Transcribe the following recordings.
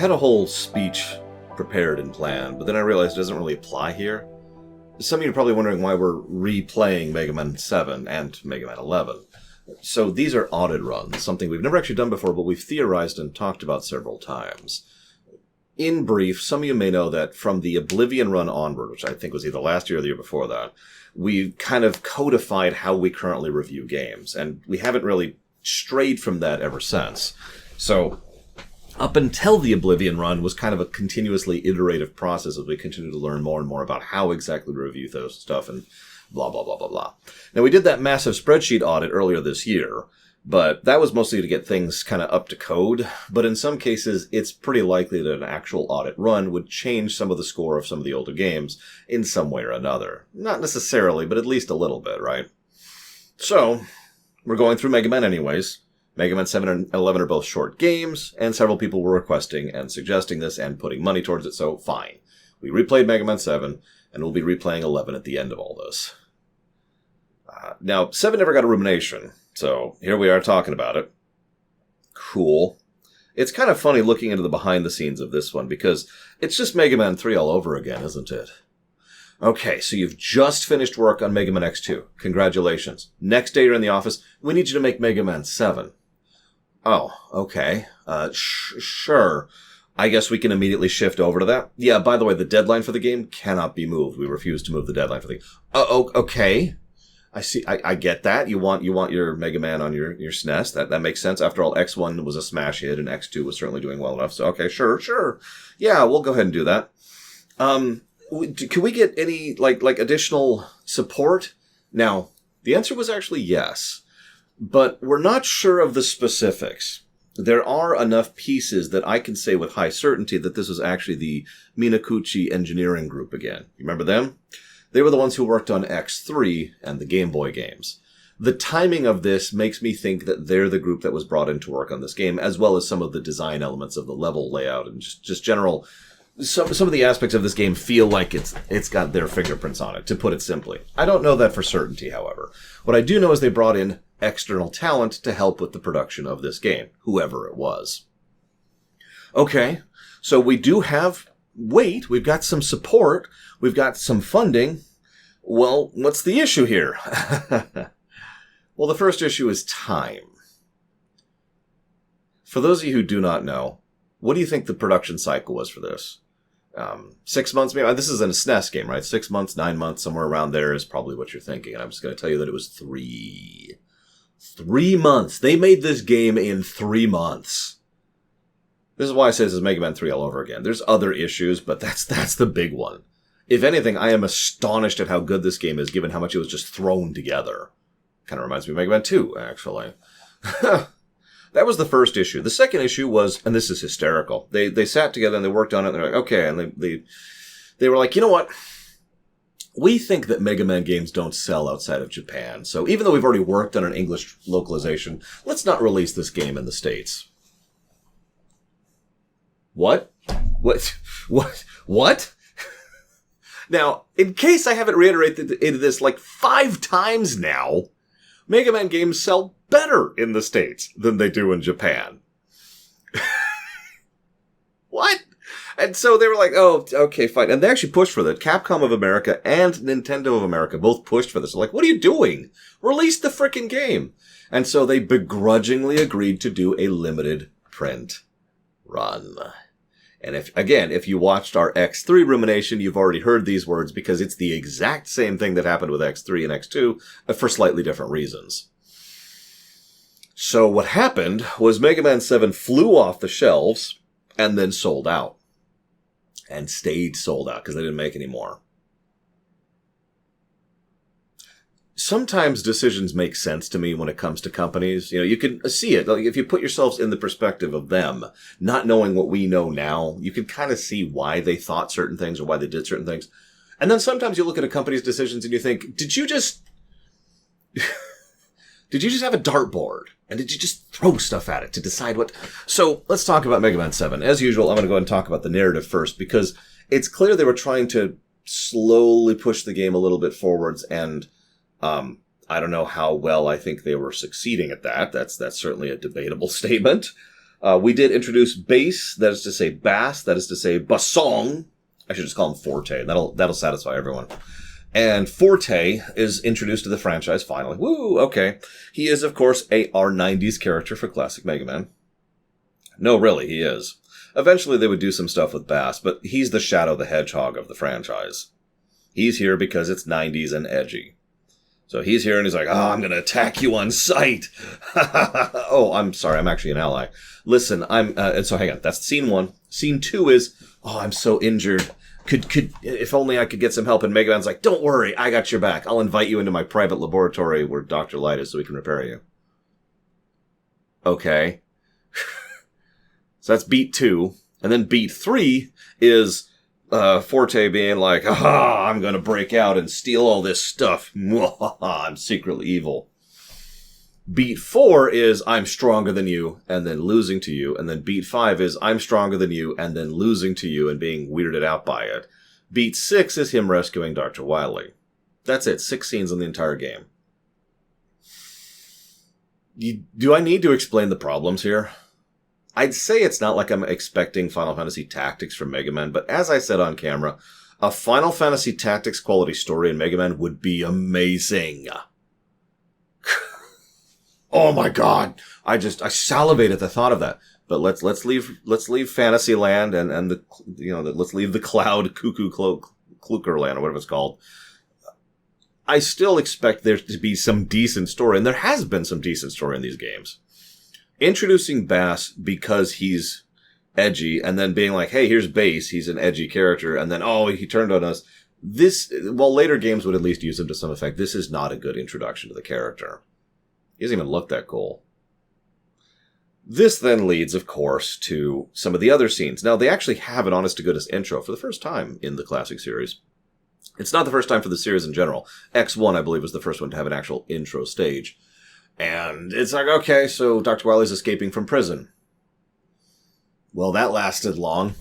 had a whole speech prepared and planned, but then I realized it doesn't really apply here. Some of you are probably wondering why we're replaying Mega Man 7 and Mega Man 11. So these are audit runs, something we've never actually done before, but we've theorized and talked about several times. In brief, some of you may know that from the Oblivion run onward, which I think was either last year or the year before that, we kind of codified how we currently review games, and we haven't really strayed from that ever since. So up until the Oblivion run was kind of a continuously iterative process as we continue to learn more and more about how exactly we review those stuff and blah, blah, blah, blah, blah. Now, we did that massive spreadsheet audit earlier this year, but that was mostly to get things kind of up to code. But in some cases, it's pretty likely that an actual audit run would change some of the score of some of the older games in some way or another. Not necessarily, but at least a little bit, right? So, we're going through Mega Man anyways. Mega Man 7 and 11 are both short games, and several people were requesting and suggesting this and putting money towards it, so fine. We replayed Mega Man 7, and we'll be replaying 11 at the end of all this. Now, 7 never got a Rumination, so here we are talking about it. Cool. It's kind of funny looking into the behind the scenes of this one, because it's just Mega Man 3 all over again, isn't it? Okay, so you've just finished work on Mega Man X2. Congratulations. Next day you're in the office. We need you to make Mega Man 7. Oh, okay. Sure. I guess we can immediately shift over to that. Yeah, by the way, the deadline for the game cannot be moved. We refuse to move the deadline for the game. Okay. I see. I get that. You want your Mega Man on your SNES. That makes sense. After all, X1 was a smash hit and X2 was certainly doing well enough. So, okay, sure. Yeah, we'll go ahead and do that. Can we get any, like additional support? Now, the answer was actually yes, but we're not sure of the specifics. There are enough pieces that I can say with high certainty that this was actually the Minakuchi Engineering Group again. You remember them? They were the ones who worked on X3 and the Game Boy games. The timing of this makes me think that they're the group that was brought in to work on this game, as well as some of the design elements of the level layout and just general. Some of the aspects of this game feel like it's got their fingerprints on it, to put it simply. I don't know that for certainty, however. What I do know is they brought in external talent to help with the production of this game, whoever it was. Okay, so we do have weight, we've got some support, we've got some funding. Well, what's the issue here? Well, the first issue is time. For those of you who do not know, what do you think the production cycle was for this? 6 months, maybe? This is a SNES game, right? 6 months, 9 months, somewhere around there is probably what you're thinking. And I'm just going to tell you that it was 3. 3 months. They made this game in 3 months. This is why I say this is Mega Man 3 all over again. There's other issues, but that's the big one. If anything, I am astonished at how good this game is, given how much it was just thrown together. Kind of reminds me of Mega Man 2, actually. That was the first issue. The second issue was, and this is hysterical, they sat together and they worked on it, and they're like, okay, and they were like, you know what? We think that Mega Man games don't sell outside of Japan, so even though we've already worked on an English localization, let's not release this game in the States. What? What? Now, in case I haven't reiterated this like 5 times now, Mega Man games sell better in the States than they do in Japan. What? And so they were like, oh, okay, fine. And they actually pushed for that. Capcom of America and Nintendo of America both pushed for this. They're like, what are you doing? Release the frickin' game. And so they begrudgingly agreed to do a limited print run. And if you watched our X3 Rumination, you've already heard these words because it's the exact same thing that happened with X3 and X2 for slightly different reasons. So what happened was Mega Man 7 flew off the shelves and then sold out. And stayed sold out because they didn't make any more. Sometimes decisions make sense to me when it comes to companies. You know, you can see it. Like if you put yourselves in the perspective of them, not knowing what we know now, you can kind of see why they thought certain things or why they did certain things. And then sometimes you look at a company's decisions and you think, did you just have a dartboard? And did you just throw stuff at it to decide what? So let's talk about Mega Man 7. As usual, I'm going to go ahead and talk about the narrative first because it's clear they were trying to slowly push the game a little bit forwards, and I don't know how well I think they were succeeding at that. That's certainly a debatable statement. We did introduce bass, that is to say bass, that is to say basong. I should just call him Forte. That'll satisfy everyone. And Forte is introduced to the franchise finally. Woo, okay. He is, of course, our 90s character for classic Mega Man. No, really, he is. Eventually they would do some stuff with Bass, but he's the Shadow the Hedgehog of the franchise. He's here because it's 90s and edgy. So he's here and he's like, I'm going to attack you on sight. Oh, I'm sorry, I'm actually an ally. Listen, and so hang on, that's scene 1. Scene 2 is, I'm so injured. If only I could get some help. And Mega Man's like, don't worry, I got your back. I'll invite you into my private laboratory where Dr. Light is so we can repair you. Okay. So that's beat 2. And then beat 3 is Forte being like, I'm going to break out and steal all this stuff. I'm secretly evil. Beat 4 is I'm stronger than you and then losing to you. And then beat 5 is I'm stronger than you and then losing to you and being weirded out by it. Beat 6 is him rescuing Dr. Wily. That's it. 6 scenes in the entire game. Do I need to explain the problems here? I'd say it's not like I'm expecting Final Fantasy Tactics from Mega Man, but as I said on camera, a Final Fantasy Tactics quality story in Mega Man would be amazing. Oh my god! I salivate at the thought of that. But let's leave Fantasyland and let's leave the Cloud Cuckoo Klukerland or whatever it's called. I still expect there to be some decent story, and there has been some decent story in these games. Introducing Bass because he's edgy, and then being like, hey, here's Bass, he's an edgy character, and then, he turned on us. While later games would at least use him to some effect, this is not a good introduction to the character. He doesn't even look that cool. This then leads, of course, to some of the other scenes. Now, they actually have an honest-to-goodness intro for the first time in the classic series. It's not the first time for the series in general. X1, I believe, was the first one to have an actual intro stage. And it's like, okay, so Dr. Wily's escaping from prison. Well, that lasted long.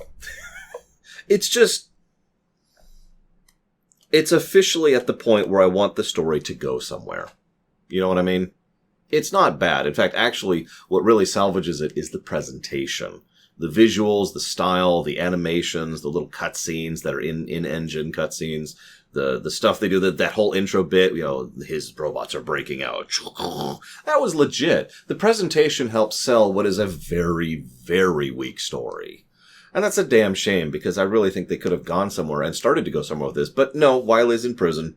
It's officially at the point where I want the story to go somewhere. You know what I mean? It's not bad. In fact, actually, what really salvages it is the presentation. The visuals, the style, the animations, the little cutscenes that are in-engine cutscenes, the stuff they do, that whole intro bit, his robots are breaking out. That was legit. The presentation helps sell what is a very, very weak story. And that's a damn shame, because I really think they could have gone somewhere and started to go somewhere with this. But no, Wily's in prison.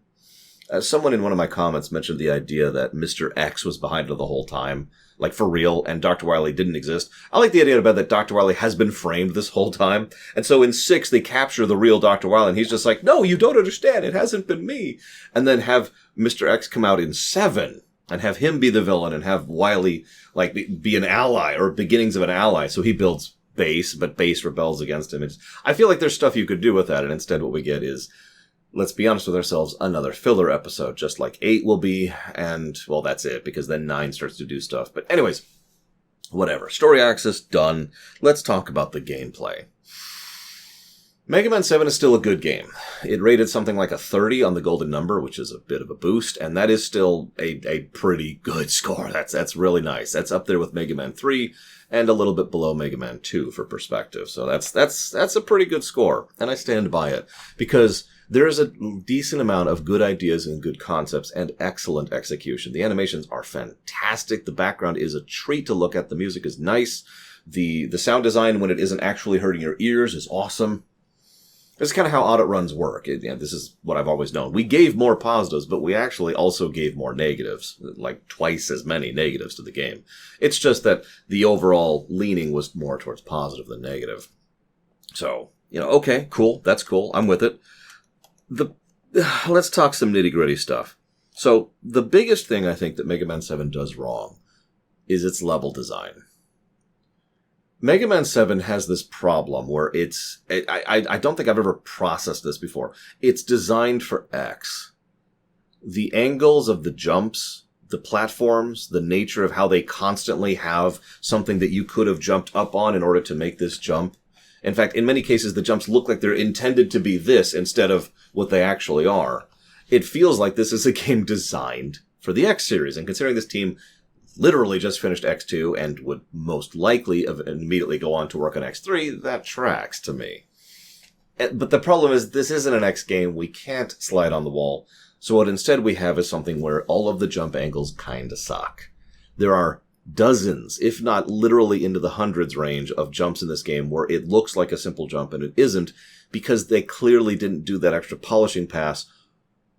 Someone in one of my comments mentioned the idea that Mr. X was behind it the whole time. Like, for real, and Dr. Wily didn't exist. I like the idea about that Dr. Wily has been framed this whole time. And so in 6, they capture the real Dr. Wily, and he's just like, no, you don't understand, it hasn't been me. And then have Mr. X come out in 7, and have him be the villain, and have Wily, be an ally, or beginnings of an ally. So he builds Bass, but Bass rebels against him. I feel like there's stuff you could do with that, and instead what we get is, let's be honest with ourselves, another filler episode, just like 8 will be, and, well, that's it, because then 9 starts to do stuff. But anyways, whatever. Story axis, done. Let's talk about the gameplay. Mega Man 7 is still a good game. It rated something like a 30 on the golden number, which is a bit of a boost, and that is still a pretty good score. That's really nice. That's up there with Mega Man 3, and a little bit below Mega Man 2 for perspective. So that's a pretty good score, and I stand by it, because there is a decent amount of good ideas and good concepts and excellent execution. The animations are fantastic. The background is a treat to look at. The music is nice. The sound design, when it isn't actually hurting your ears, is awesome. This is kind of how audit runs work. This is what I've always known. We gave more positives, but we actually also gave more negatives, like twice as many negatives to the game. It's just that the overall leaning was more towards positive than negative. So, okay, cool. That's cool. I'm with it. Let's talk some nitty-gritty stuff. So, the biggest thing I think that Mega Man 7 does wrong is its level design. Mega Man 7 has this problem where I don't think I've ever processed this before. It's designed for X. The angles of the jumps, the platforms, the nature of how they constantly have something that you could have jumped up on in order to make this jump. In fact, in many cases, the jumps look like they're intended to be this instead of what they actually are. It feels like this is a game designed for the X series, and considering this team literally just finished X2 and would most likely immediately go on to work on X3, that tracks to me. But the problem is, this isn't an X game. We can't slide on the wall. So what instead we have is something where all of the jump angles kinda suck. There are dozens, if not literally into the hundreds range of jumps in this game where it looks like a simple jump and it isn't, because they clearly didn't do that extra polishing pass,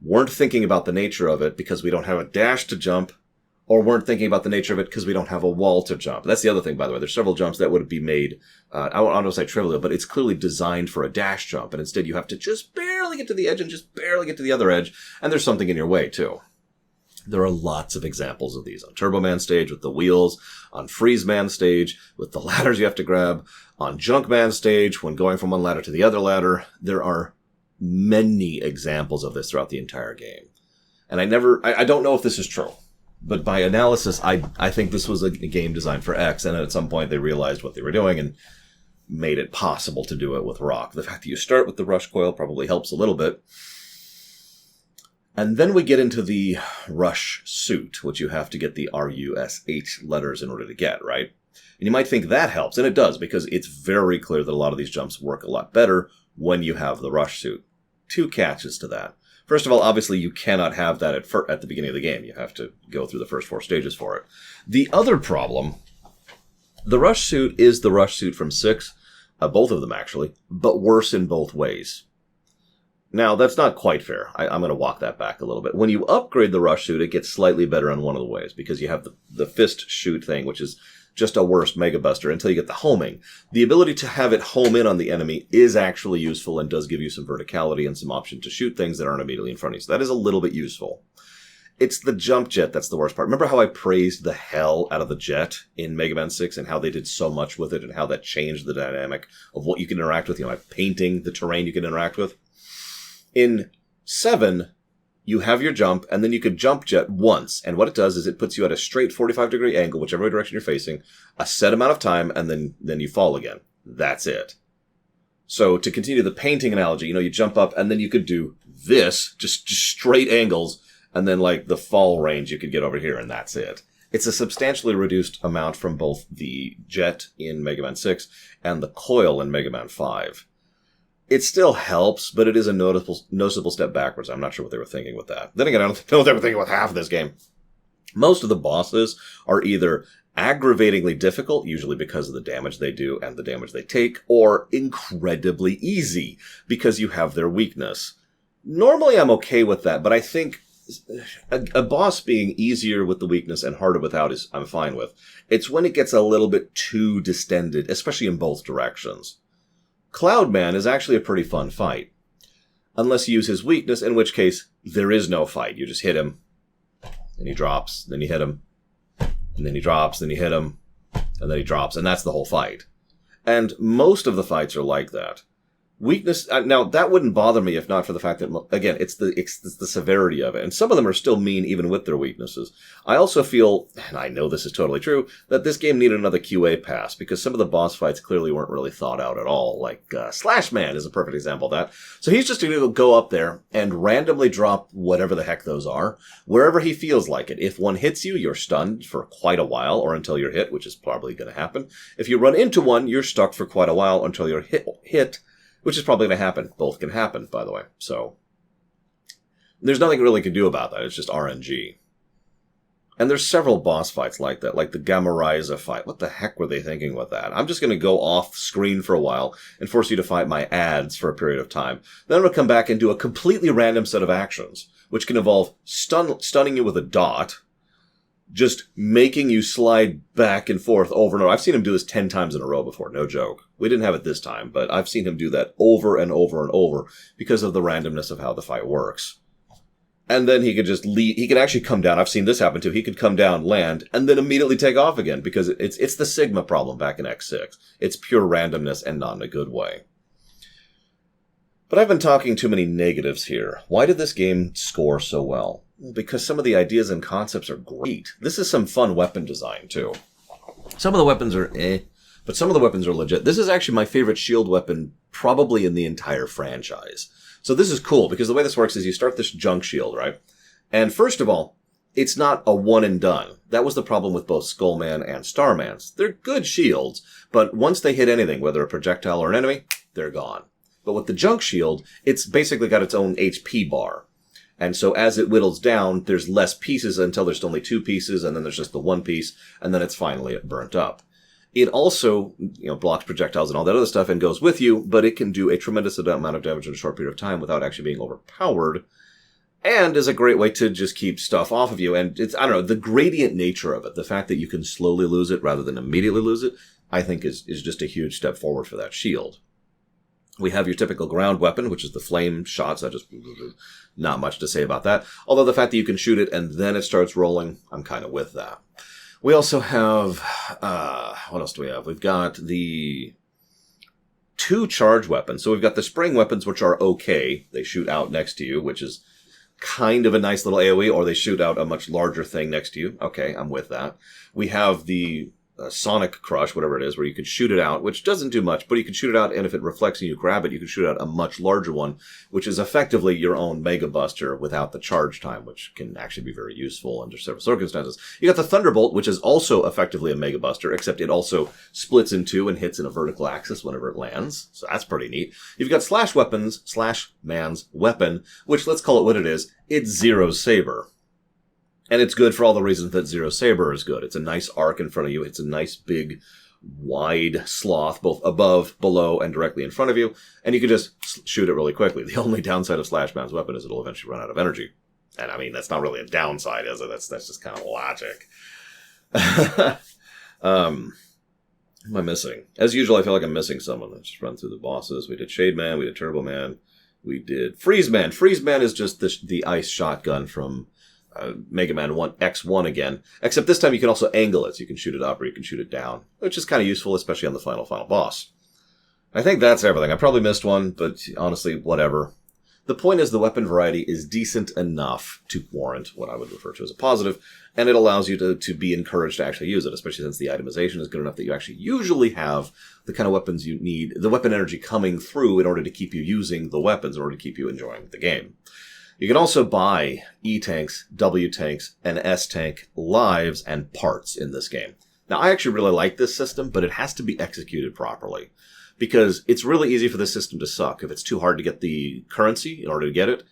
weren't thinking about the nature of it because we don't have a dash to jump, or weren't thinking about the nature of it because we don't have a wall to jump. That's the other thing, by the way. There's several jumps that would be made, I don't want to say trivial, but it's clearly designed for a dash jump, and instead you have to just barely get to the edge and just barely get to the other edge, and there's something in your way, too. There are lots of examples of these on Turbo Man stage with the wheels, on Freeze Man stage with the ladders you have to grab, on Junk Man stage when going from one ladder to the other ladder. There are many examples of this throughout the entire game. And I don't know if this is true, but by analysis, I think this was a game designed for X, and at some point they realized what they were doing and made it possible to do it with Rock. The fact that you start with the rush coil probably helps a little bit. And then we get into the rush suit, which you have to get the RUSH letters in order to get, right? And you might think that helps, and it does, because it's very clear that a lot of these jumps work a lot better when you have the rush suit. Two catches to that. First of all, obviously you cannot have that at the beginning of the game. You have to go through the first 4 stages for it. The other problem, the rush suit is the rush suit from 6, both of them actually, but worse in both ways. Now, that's not quite fair. I'm going to walk that back a little bit. When you upgrade the rush suit, it gets slightly better in one of the ways, because you have the fist shoot thing, which is just a worse Mega Buster until you get the homing. The ability to have it home in on the enemy is actually useful and does give you some verticality and some option to shoot things that aren't immediately in front of you. So that is a little bit useful. It's the jump jet that's the worst part. Remember how I praised the hell out of the jet in Mega Man 6 and how they did so much with it and how that changed the dynamic of what you can interact with, like painting the terrain you can interact with? In 7, you have your jump, and then you could jump jet once, and what it does is it puts you at a straight 45-degree angle, whichever direction you're facing, a set amount of time, and then you fall again. That's it. So to continue the painting analogy, you jump up, and then you could do this, just straight angles, and then like the fall range you could get over here, and that's it. It's a substantially reduced amount from both the jet in Mega Man 6 and the coil in Mega Man 5. It still helps, but it is a noticeable step backwards. I'm not sure what they were thinking with that. Then again, I don't know what they were thinking with half of this game. Most of the bosses are either aggravatingly difficult, usually because of the damage they do and the damage they take, or incredibly easy, because you have their weakness. Normally I'm okay with that, but I think a boss being easier with the weakness and harder without I'm fine with. It's when it gets a little bit too distended, especially in both directions. Cloudman is actually a pretty fun fight. Unless you use his weakness, in which case, there is no fight. You just hit him, and he drops, then you hit him, and then he drops, then you hit him, and then he drops, and that's the whole fight. And most of the fights are like that. Weakness, now that wouldn't bother me if not for the fact that, again, it's the severity of it. And some of them are still mean even with their weaknesses. I also feel, and I know this is totally true, that this game needed another QA pass because some of the boss fights clearly weren't really thought out at all. Like, Slash Man is a perfect example of that. So he's just going to go up there and randomly drop whatever the heck those are, wherever he feels like it. If one hits you, you're stunned for quite a while or until you're hit, which is probably going to happen. If you run into one, you're stuck for quite a while until you're hit, which is probably going to happen. Both can happen, by the way. So there's nothing really you can do about that. It's just RNG. And there's several boss fights like that, like the Gamma-Ryza fight. What the heck were they thinking with that? I'm just going to go off screen for a while and force you to fight my ads for a period of time. Then I'm going to come back and do a completely random set of actions, which can involve stunning you with a dot, just making you slide back and forth over and over. I've seen him do this 10 times in a row before, no joke. We didn't have it this time, but I've seen him do that over and over and over because of the randomness of how the fight works. And then he could just leave. He could actually come down. I've seen this happen too. He could come down, land, and then immediately take off again because it's the Sigma problem back in X6. It's pure randomness and not in a good way. But I've been talking too many negatives here. Why did this game score so well? Because some of the ideas and concepts are great. This is some fun weapon design, too. Some of the weapons are but some of the weapons are legit. This is actually my favorite shield weapon probably in the entire franchise. So this is cool, because the way this works is you start this junk shield, right? And first of all, it's not a one and done. That was the problem with both Skullman and Starman's. They're good shields, but once they hit anything, whether a projectile or an enemy, they're gone. But with the junk shield, it's basically got its own HP bar. And so as it whittles down, there's less pieces until there's only 2 pieces, and then there's just the 1 piece, and then it's finally burnt up. It also, blocks projectiles and all that other stuff and goes with you, but it can do a tremendous amount of damage in a short period of time without actually being overpowered. And is a great way to just keep stuff off of you. And it's, I don't know, the gradient nature of it, the fact that you can slowly lose it rather than immediately lose it, I think is just a huge step forward for that shield. We have your typical ground weapon, which is the flame shots. Not much to say about that. Although the fact that you can shoot it and then it starts rolling, I'm kind of with that. We also have, what else do we have? We've got the 2 charge weapons. So we've got the spring weapons, which are okay. They shoot out next to you, which is kind of a nice little AoE, or they shoot out a much larger thing next to you. Okay, I'm with that. We have the Sonic Crush, whatever it is, where you can shoot it out, which doesn't do much, but you can shoot it out, and if it reflects and you grab it, you can shoot out a much larger one, which is effectively your own Mega Buster without the charge time, which can actually be very useful under several circumstances. You got the Thunderbolt, which is also effectively a Mega Buster, except it also splits in 2 and hits in a vertical axis whenever it lands, so that's pretty neat. You've got Slash Weapons, Slash Man's Weapon, which, let's call it what it is, it's Zero's Saber. And it's good for all the reasons that Zero Saber is good. It's a nice arc in front of you. It's a nice big, wide sloth, both above, below, and directly in front of you. And you can just shoot it really quickly. The only downside of Slash Man's weapon is it'll eventually run out of energy. And I mean, that's not really a downside, is it? That's just kind of logic. What am I missing? As usual, I feel like I'm missing someone. Let's just run through the bosses. We did Shade Man. We did Turbo Man. We did Freeze Man. Freeze Man is just the ice shotgun from Mega Man 1 X1 again, except this time you can also angle it, so you can shoot it up or you can shoot it down, which is kind of useful, especially on the final boss. I think that's everything. I probably missed one, but honestly, whatever. The point is the weapon variety is decent enough to warrant what I would refer to as a positive, and it allows you to be encouraged to actually use it, especially since the itemization is good enough that you actually usually have the kind of weapons you need, the weapon energy coming through in order to keep you using the weapons, in order to keep you enjoying the game. You can also buy E-Tanks, W-Tanks, and S-Tank lives and parts in this game. Now, I actually really like this system, but it has to be executed properly. Because it's really easy for the system to suck if it's too hard to get the currency in order to get it,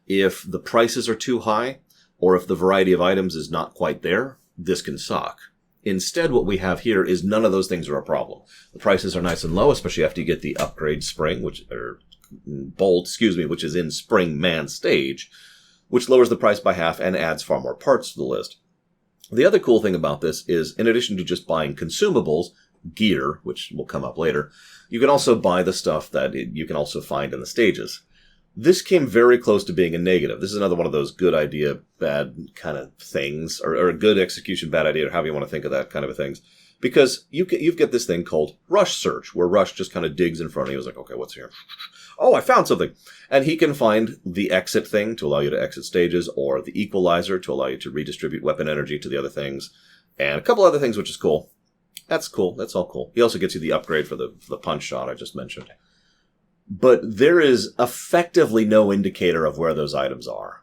if the prices are too high, or if the variety of items is not quite there, this can suck. Instead, what we have here is none of those things are a problem. The prices are nice and low, especially after you get the upgrade spring, bolt, which is in Spring Man stage, which lowers the price by half and adds far more parts to the list. The other cool thing about this is, in addition to just buying consumables, gear, which will come up later, you can also buy the stuff that you can also find in the stages. This came very close to being a negative. This is another one of those good idea, bad kind of things, or a good execution, bad idea, or however you want to think of that kind of things. Because you've got this thing called Rush Search, where Rush just kind of digs in front of you. He's like, okay, what's here? Oh, I found something. And he can find the exit thing to allow you to exit stages, or the equalizer to allow you to redistribute weapon energy to the other things, and a couple other things, which is cool. That's cool. That's all cool. He also gets you the upgrade for the punch shot I just mentioned. But there is effectively no indicator of where those items are.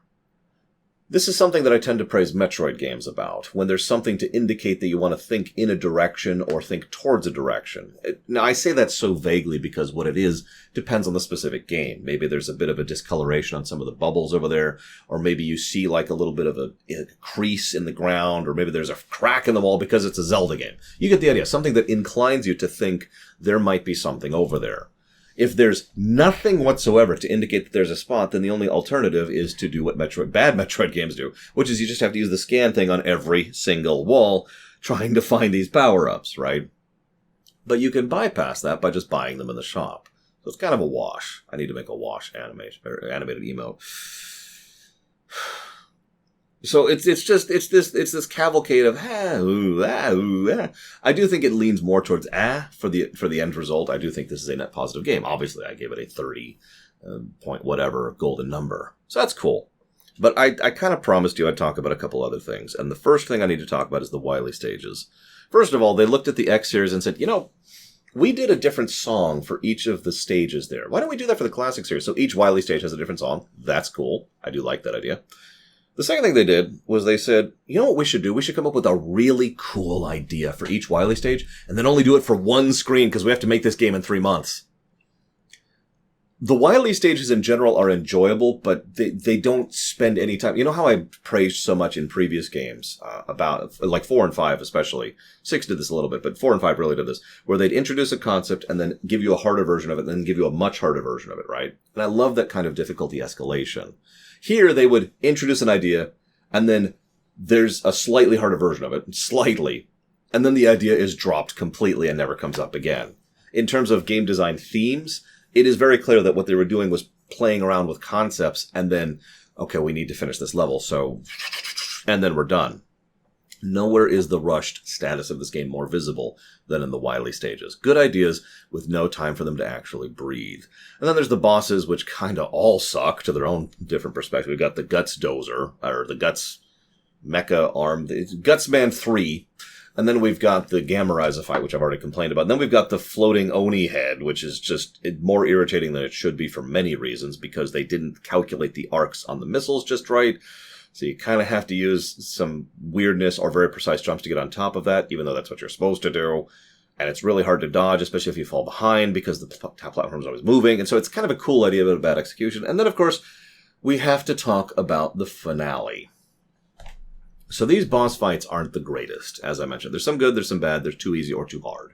This is something that I tend to praise Metroid games about, when there's something to indicate that you want to think in a direction or think towards a direction. Now, I say that so vaguely because what it is depends on the specific game. Maybe there's a bit of a discoloration on some of the bubbles over there, or maybe you see like a little bit of a crease in the ground, or maybe there's a crack in the wall because it's a Zelda game. You get the idea. Something that inclines you to think there might be something over there. If there's nothing whatsoever to indicate that there's a spot, then the only alternative is to do what bad Metroid games do, which is you just have to use the scan thing on every single wall, trying to find these power-ups, right? But you can bypass that by just buying them in the shop. So it's kind of a wash. I need to make a wash animated emote. So it's this cavalcade of I do think it leans more towards for the end result. I do think this is a net positive game. Obviously, I gave it a 30 point whatever golden number, so that's cool. But I kind of promised you I'd talk about a couple other things, and the first thing I need to talk about is the Wily stages. First of all, they looked at the X series and said, we did a different song for each of the stages there. Why don't we do that for the classic series? So each Wily stage has a different song. That's cool. I do like that idea. The second thing they did was they said, you know what we should do? We should come up with a really cool idea for each Wily stage and then only do it for one screen because we have to make this game in 3 months. The Wily stages in general are enjoyable, but they don't spend any time. You know how I praised so much in previous games about, like 4 and 5 especially. 6 did this a little bit, but 4 and 5 really did this, where they'd introduce a concept and then give you a harder version of it, and then give you a much harder version of it, right? And I love that kind of difficulty escalation. Here, they would introduce an idea, and then there's a slightly harder version of it, slightly, and then the idea is dropped completely and never comes up again. In terms of game design themes, it is very clear that what they were doing was playing around with concepts and then, okay, we need to finish this level, so, and then we're done. Nowhere is the rushed status of this game more visible than in the Wily stages. Good ideas with no time for them to actually breathe. And then there's the bosses, which kind of all suck to their own different perspective. We've got the Guts Dozer, or the Guts Mecha Arm, Guts Man 3. And then we've got the Gamma Ryza fight, which I've already complained about. And then we've got the floating Oni head, which is just more irritating than it should be for many reasons, because they didn't calculate the arcs on the missiles just right. So you kind of have to use some weirdness or very precise jumps to get on top of that, even though that's what you're supposed to do. And it's really hard to dodge, especially if you fall behind, because the top platform is always moving. And so it's kind of a cool idea, but a bad execution. And then, of course, we have to talk about the finale. So these boss fights aren't the greatest, as I mentioned. There's some good, there's some bad, there's too easy or too hard.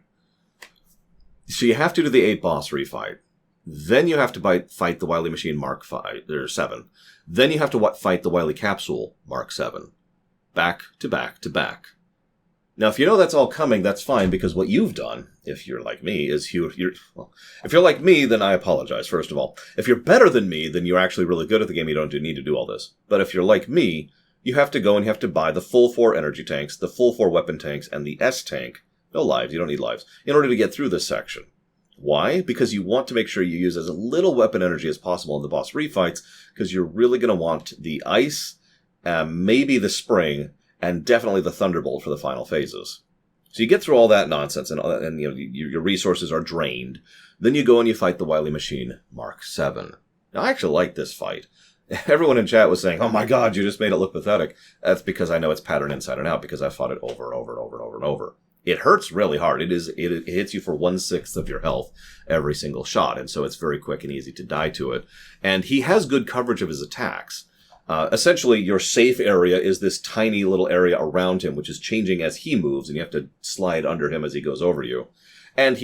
So you have to do the 8 boss refight. Then you have to fight the Wily Machine Mark 7. Then you have to fight the Wily Capsule Mark 7. Back to back to back. Now, if you know that's all coming, that's fine, because what you've done, if you're like me, is if you're like me, then I apologize, first of all. If you're better than me, then you're actually really good at the game, you don't need to do all this. But if you're like me, you have to go and you have to buy the full 4 energy tanks, the full 4 weapon tanks, and the S tank. No lives, you don't need lives, in order to get through this section. Why? Because you want to make sure you use as little weapon energy as possible in the boss refights, because you're really going to want the ice, maybe the spring, and definitely the thunderbolt for the final phases. So you get through all that nonsense, and you know, your resources are drained. Then you go and you fight the Wily Machine Mark 7. Now, I actually like this fight. Everyone in chat was saying, oh my god, you just made it look pathetic. That's because I know it's pattern inside and out, because I fought it over and over and over and over and over. It hurts really hard. It hits you for 1/6 of your health every single shot, and so it's very quick and easy to die to it. And he has good coverage of his attacks. Essentially, your safe area is this tiny little area around him, which is changing as he moves, and you have to slide under him as he goes over you. And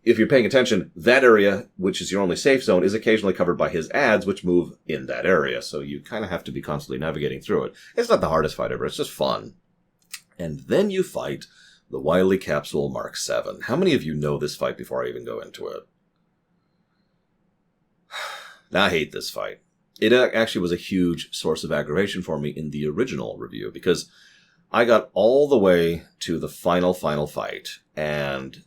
if you're paying attention, that area, which is your only safe zone, is occasionally covered by his ads, which move in that area. So you kind of have to be constantly navigating through it. It's not the hardest fight ever. It's just fun. And then you fight the Wily Capsule Mark 7. How many of you know this fight before I even go into it? Now, I hate this fight. It actually was a huge source of aggravation for me in the original review, because I got all the way to the final fight, and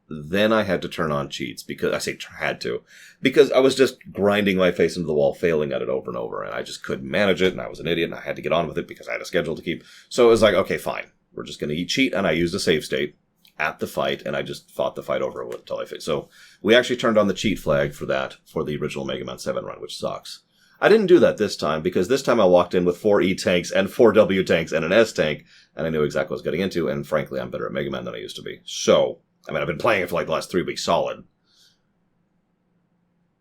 then I had to turn on cheats, because I say had to, because I was just grinding my face into the wall, failing at it over and over, and I just couldn't manage it, and I was an idiot, and I had to get on with it because I had a schedule to keep. So it was like, okay, fine, we're just going to cheat, and I used a save state at the fight, and I just fought the fight over until I faced. So we actually turned on the cheat flag for the original Mega Man 7 run, which sucks. I didn't do that this time, because this time I walked in with 4 E tanks and 4 W tanks and an S tank, and I knew exactly what I was getting into, and frankly, I'm better at Mega Man than I used to be. So, I mean, I've been playing it for like the last 3 weeks solid.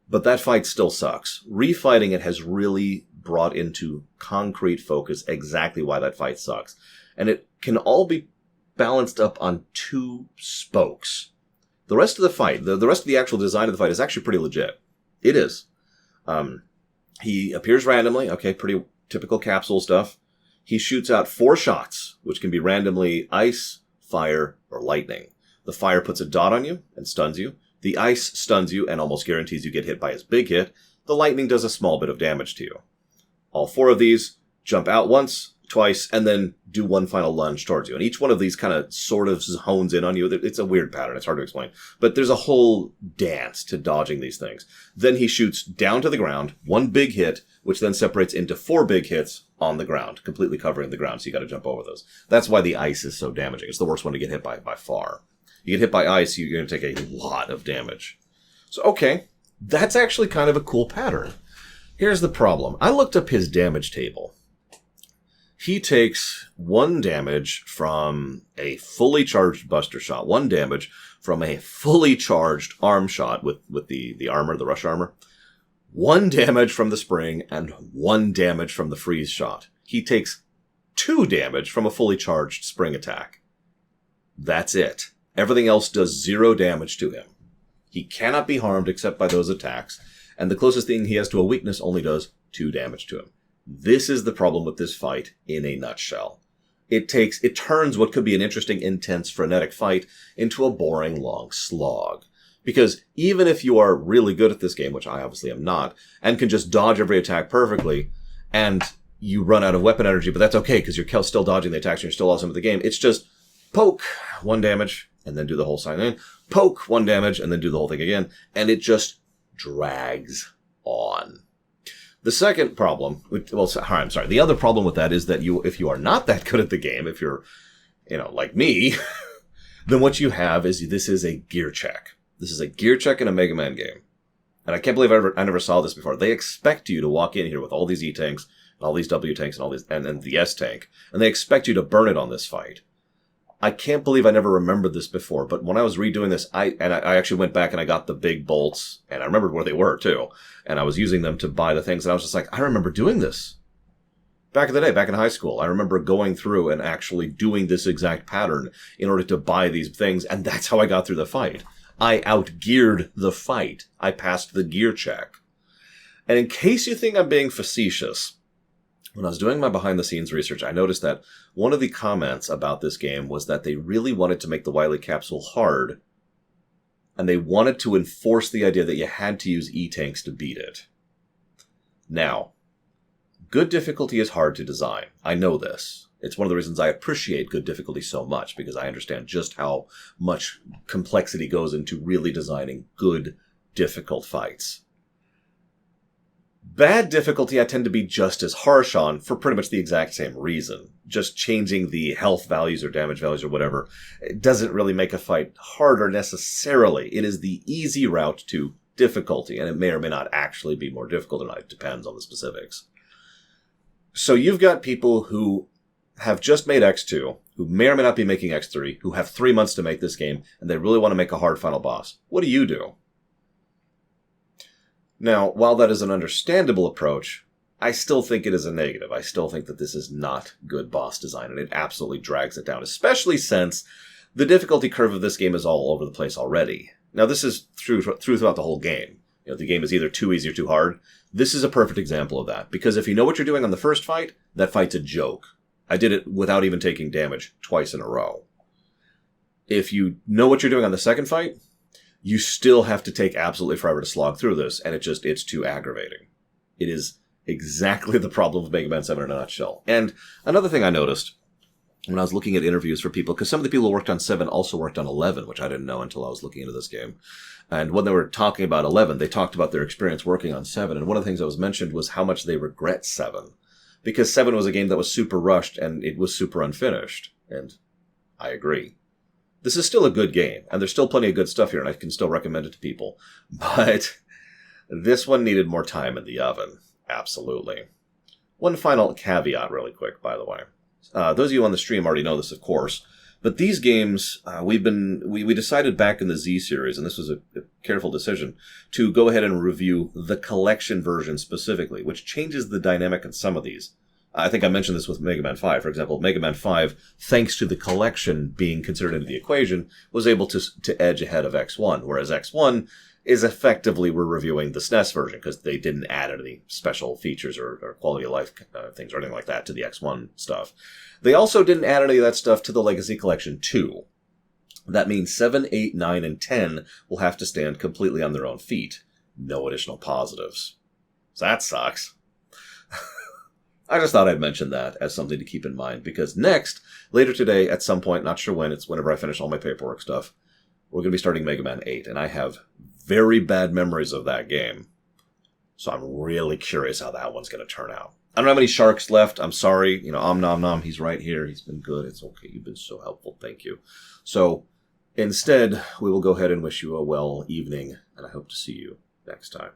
But that fight still sucks. Refighting it has really brought into concrete focus exactly why that fight sucks. And it can all be balanced up on 2 spokes. The rest of the fight, the rest of the actual design of the fight is actually pretty legit. It is. He appears randomly. Okay, pretty typical capsule stuff. He shoots out 4 shots, which can be randomly ice, fire, or lightning. The fire puts a dot on you and stuns you. The ice stuns you and almost guarantees you get hit by his big hit. The lightning does a small bit of damage to you. All 4 of these jump out once, twice, and then do one final lunge towards you. And each one of these kind of sort of hones in on you. It's a weird pattern. It's hard to explain. But there's a whole dance to dodging these things. Then he shoots down to the ground, 1 big hit, which then separates into 4 big hits on the ground, completely covering the ground. So you got to jump over those. That's why the ice is so damaging. It's the worst one to get hit by far. You get hit by ice, you're going to take a lot of damage. So, okay, that's actually kind of a cool pattern. Here's the problem. I looked up his damage table, He takes 1 damage from a fully charged buster shot, 1 damage from a fully charged arm shot with the armor, the rush armor, 1 damage from the spring, and 1 damage from the freeze shot. He takes 2 damage from a fully charged spring attack. That's it. Everything else does 0 damage to him. He cannot be harmed except by those attacks, and the closest thing he has to a weakness only does 2 damage to him. This is the problem with this fight in a nutshell. It turns what could be an interesting, intense, frenetic fight into a boring, long slog. Because even if you are really good at this game, which I obviously am not, and can just dodge every attack perfectly, and you run out of weapon energy, but that's okay because you're still dodging the attacks and you're still awesome at the game. It's just poke, 1 damage, and then do the whole sign in. Poke, 1 damage, and then do the whole thing again. And it just drags on. The second problem, the other problem with that is that if you are not that good at the game, if you're, like me, then what you have is this is a gear check. This is a gear check in a Mega Man game. And I can't believe I never saw this before. They expect you to walk in here with all these E-tanks, and all these W-tanks, and all these, and the S-tank, and they expect you to burn it on this fight. I can't believe I never remembered this before, but when I was redoing this, I actually went back and I got the big bolts, and I remembered where they were, too. And I was using them to buy the things, and I was just like, I remember doing this. Back in the day, back in high school, I remember going through and actually doing this exact pattern in order to buy these things, and that's how I got through the fight. I outgeared the fight. I passed the gear check. And in case you think I'm being facetious, when I was doing my behind-the-scenes research, I noticed that one of the comments about this game was that they really wanted to make the Wily capsule hard, and they wanted to enforce the idea that you had to use E-tanks to beat it. Now, good difficulty is hard to design. I know this. It's one of the reasons I appreciate good difficulty so much, because I understand just how much complexity goes into really designing good, difficult fights. Bad difficulty I tend to be just as harsh on for pretty much the exact same reason. Just changing the health values or damage values or whatever, it doesn't really make a fight harder necessarily. It is the easy route to difficulty, and it may or may not actually be more difficult or not. It depends on the specifics. So you've got people who have just made X2, who may or may not be making X3, who have 3 months to make this game, and they really want to make a hard final boss. What do? Now, while that is an understandable approach, I still think it is a negative. I still think that this is not good boss design, and it absolutely drags it down, especially since the difficulty curve of this game is all over the place already. Now, this is true throughout the whole game. The game is either too easy or too hard. This is a perfect example of that, because if you know what you're doing on the first fight, that fight's a joke. I did it without even taking damage twice in a row. If you know what you're doing on the second fight, you still have to take absolutely forever to slog through this, and it's too aggravating. It is exactly the problem with Mega Man 7 in a nutshell. And another thing I noticed when I was looking at interviews for people, because some of the people who worked on 7 also worked on 11, which I didn't know until I was looking into this game. And when they were talking about 11, they talked about their experience working on 7, and one of the things that was mentioned was how much they regret 7. Because 7 was a game that was super rushed, and it was super unfinished. And I agree. This is still a good game, and there's still plenty of good stuff here, and I can still recommend it to people. But this one needed more time in the oven. Absolutely. One final caveat really quick, by the way. Those of you on the stream already know this, of course. But these games, we decided back in the Z series, and this was a careful decision, to go ahead and review the collection version specifically, which changes the dynamic in some of these. I think I mentioned this with Mega Man 5. For example, Mega Man 5, thanks to the collection being considered into the equation, was able to edge ahead of X1, whereas X1 is effectively we're reviewing the SNES version because they didn't add any special features or quality of life things or anything like that to the X1 stuff. They also didn't add any of that stuff to the Legacy Collection 2. That means 7, 8, 9, and 10 will have to stand completely on their own feet. No additional positives. So that sucks. I just thought I'd mention that as something to keep in mind, because next, later today, at some point, not sure when, it's whenever I finish all my paperwork stuff, we're going to be starting Mega Man 8, and I have very bad memories of that game. So I'm really curious how that one's going to turn out. I don't have any sharks left. I'm sorry. Om Nom Nom, he's right here. He's been good. It's okay. You've been so helpful. Thank you. So instead, we will go ahead and wish you a well evening, and I hope to see you next time.